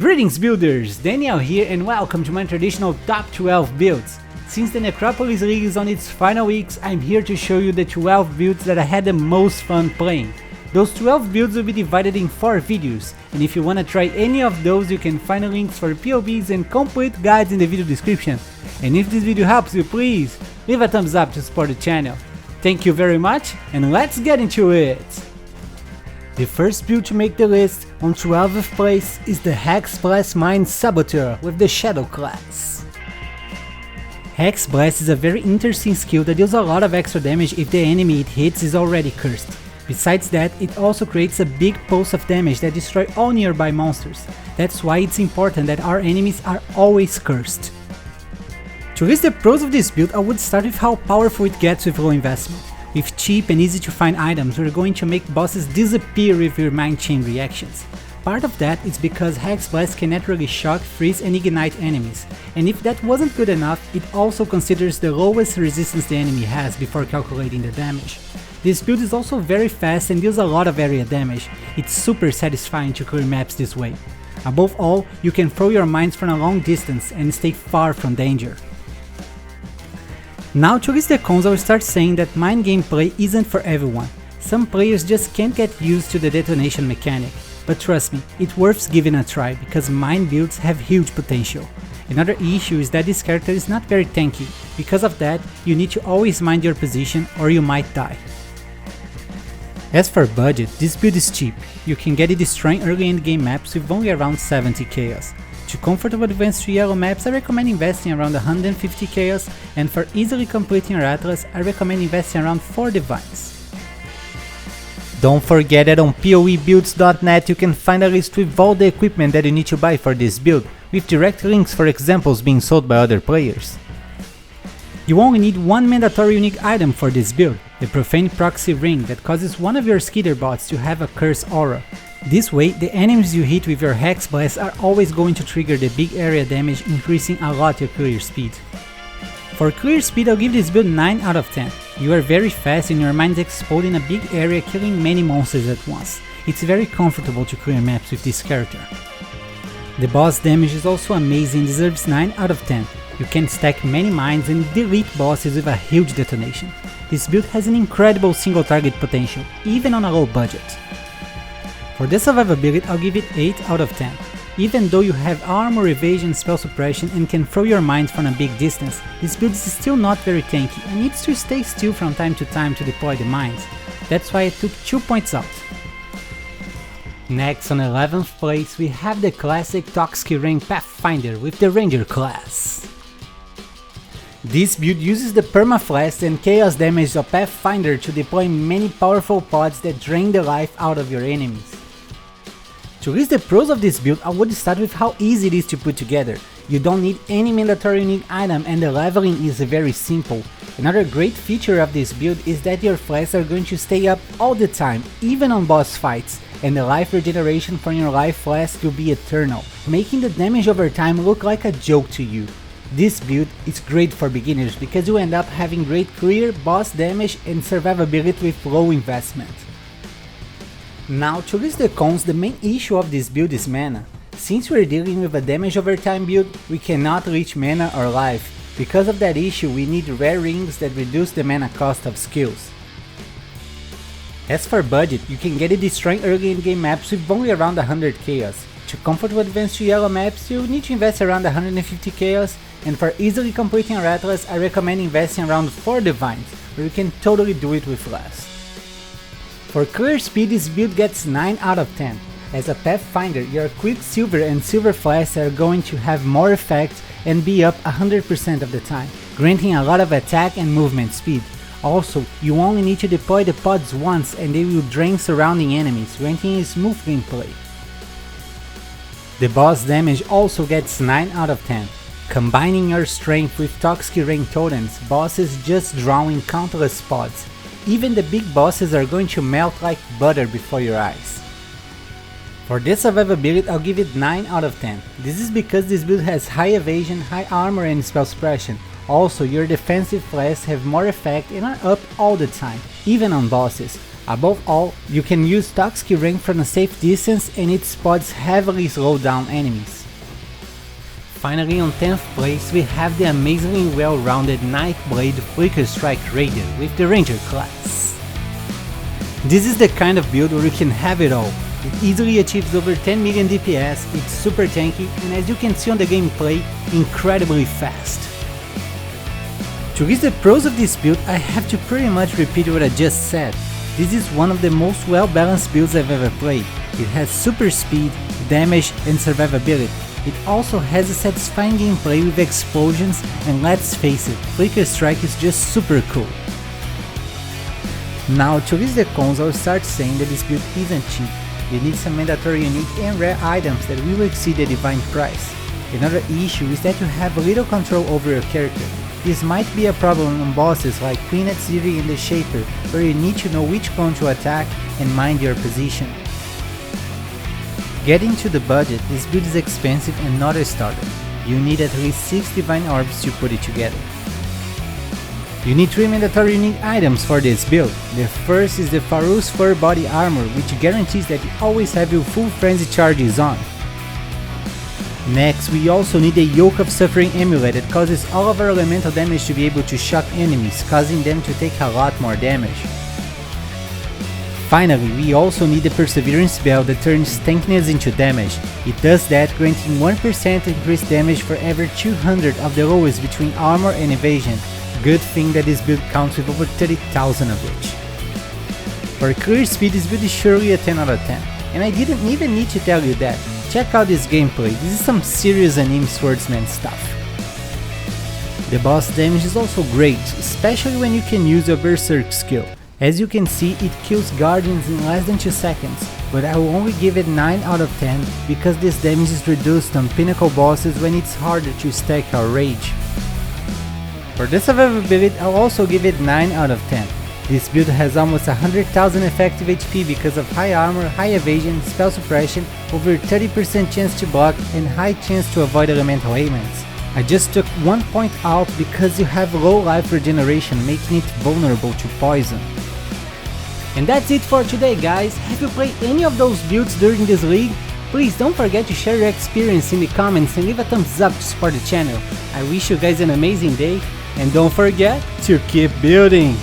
Greetings builders, Daniel here and welcome to my traditional top 12 builds. Since the Necropolis League is on its final weeks, I'm here to show you the 12 builds that I had the most fun playing. Those 12 builds will be divided in 4 videos, and if you wanna try any of those you can find links for POBs and complete guides in the video description. And if this video helps you, please leave a thumbs up to support the channel. Thank you very much and let's get into it! The first build to make the list on 12th place is the Hexblast Mines Saboteur with the Shadow class. Hexblast is a very interesting skill that deals a lot of extra damage if the enemy it hits is already cursed. Besides that, it also creates a big pulse of damage that destroys all nearby monsters. That's why it's important that our enemies are always cursed. To list the pros of this build, I would start with how powerful it gets with low investment. With cheap and easy to find items, we're going to make bosses disappear with your mind chain reactions. Part of that is because Hexblast can naturally shock, freeze and ignite enemies, and if that wasn't good enough, it also considers the lowest resistance the enemy has before calculating the damage. This build is also very fast and deals a lot of area damage. It's super satisfying to clear maps this way. Above all, you can throw your mines from a long distance and stay far from danger. Now to list the cons, I will start saying that mine gameplay isn't for everyone. Some players just can't get used to the detonation mechanic, but trust me, it's worth giving a try because mine builds have huge potential. Another issue is that this character is not very tanky. Because of that, you need to always mind your position or you might die. As for budget, this build is cheap. You can get it destroying early endgame maps with only around 70 chaos. To comfortable advanced 3 yellow maps, I recommend investing around 150 chaos, and for easily completing your atlas, I recommend investing around 4 divines. Don't forget that on PoEbuilds.net you can find a list with all the equipment that you need to buy for this build, with direct links for examples being sold by other players. You only need one mandatory unique item for this build, the Profane Proxy Ring that causes one of your Skither bots to have a curse aura. This way, the enemies you hit with your Hexblast are always going to trigger the big area damage, increasing a lot your clear speed. For clear speed, I'll give this build 9 out of 10. You are very fast and your mines explode in a big area, killing many monsters at once. It's very comfortable to clear maps with this character. The boss damage is also amazing and deserves 9 out of 10. You can stack many mines and delete bosses with a huge detonation. This build has an incredible single target potential, even on a low budget. For the survivability, I'll give it 8 out of 10. Even though you have armor, evasion, spell suppression and can throw your mines from a big distance, this build is still not very tanky and needs to stay still from time to time to deploy the mines. That's why I took 2 points out. Next, on 11th place, we have the classic Toxic Rain Pathfinder with the Ranger class. This build uses the Permafrost and Chaos damage of Pathfinder to deploy many powerful pods that drain the life out of your enemies. To list the pros of this build, I would start with how easy it is to put together. You don't need any mandatory unique item and the leveling is very simple. Another great feature of this build is that your flasks are going to stay up all the time, even on boss fights, and the life regeneration from your life flask will be eternal, making the damage over time look like a joke to you. This build is great for beginners because you end up having great clear, boss damage and survivability with low investment. Now to list the cons, the main issue of this build is mana. Since we're dealing with a damage over time build, we cannot reach mana or life. Because of that issue, we need rare rings that reduce the mana cost of skills. As for budget, you can get it destroying early endgame maps with only around 100 chaos. To comfortable advanced 3 yellow maps, you need to invest around 150 chaos, and for easily completing your atlas, I recommend investing around 4 divines, where you can totally do it with less. For clear speed, this build gets 9 out of 10. As a Pathfinder, your Quicksilver and Silver flasks are going to have more effect and be up 100% of the time, granting a lot of attack and movement speed. Also, you only need to deploy the pods once and they will drain surrounding enemies, granting a smooth gameplay. The boss damage also gets 9 out of 10. Combining your strength with Toxic Rain totems, bosses just drawing countless pods. Even the big bosses are going to melt like butter before your eyes. For this survivability, I'll give it 9 out of 10. This is because this build has high evasion, high armor and spell suppression. Also, your defensive flasks have more effect and are up all the time, even on bosses. Above all, you can use Toxic Rain from a safe distance and its spots heavily slow down enemies. Finally, on 10th place we have the amazingly well-rounded NightBlade Flicker Strike Raider with the Ranger class. This is the kind of build where you can have it all. It easily achieves over 10 million DPS, it's super tanky, and as you can see on the gameplay, incredibly fast. To list the pros of this build, I have to pretty much repeat what I just said. This is one of the most well-balanced builds I've ever played. It has super speed, damage and survivability. It also has a satisfying gameplay with explosions, and let's face it, Flicker Strike is just super cool. Now to list the cons, I'll start saying that this build isn't cheap. You need some mandatory unique and rare items that will exceed the divine price. Another issue is that you have little control over your character. This might be a problem on bosses like Queen at City and the Shaper, where you need to know which clone to attack and mind your position. Getting to the budget, this build is expensive and not a starter. You need at least 6 divine orbs to put it together. You need 3 mandatory unique items for this build. The first is the Farus Fur Body Armor, which guarantees that you always have your full frenzy charges on. Next, we also need the Yoke of Suffering Amulet that causes all of our elemental damage to be able to shock enemies, causing them to take a lot more damage. Finally, we also need the Perseverance spell that turns tankiness into damage. It does that, granting 1% increased damage for every 200 of the lowest between armor and evasion. Good thing that this build counts with over 30,000 of which. For clear speed, this build is surely a 10 out of 10, and I didn't even need to tell you that. Check out this gameplay, this is some serious anime swordsman stuff. The boss damage is also great, especially when you can use your Berserk skill. As you can see, it kills guardians in less than 2 seconds, but I will only give it 9 out of 10 because this damage is reduced on pinnacle bosses when it's harder to stack our rage. For the survivability, I'll also give it 9 out of 10. This build has almost 100,000 effective HP because of high armor, high evasion, spell suppression, over 30% chance to block, and high chance to avoid elemental ailments. I just took 1 point out because you have low life regeneration, making it vulnerable to poison. And that's it for today, guys. Have you played any of those builds during this league? Please don't forget to share your experience in the comments and leave a thumbs up to support the channel. I wish you guys an amazing day, and don't forget to keep building!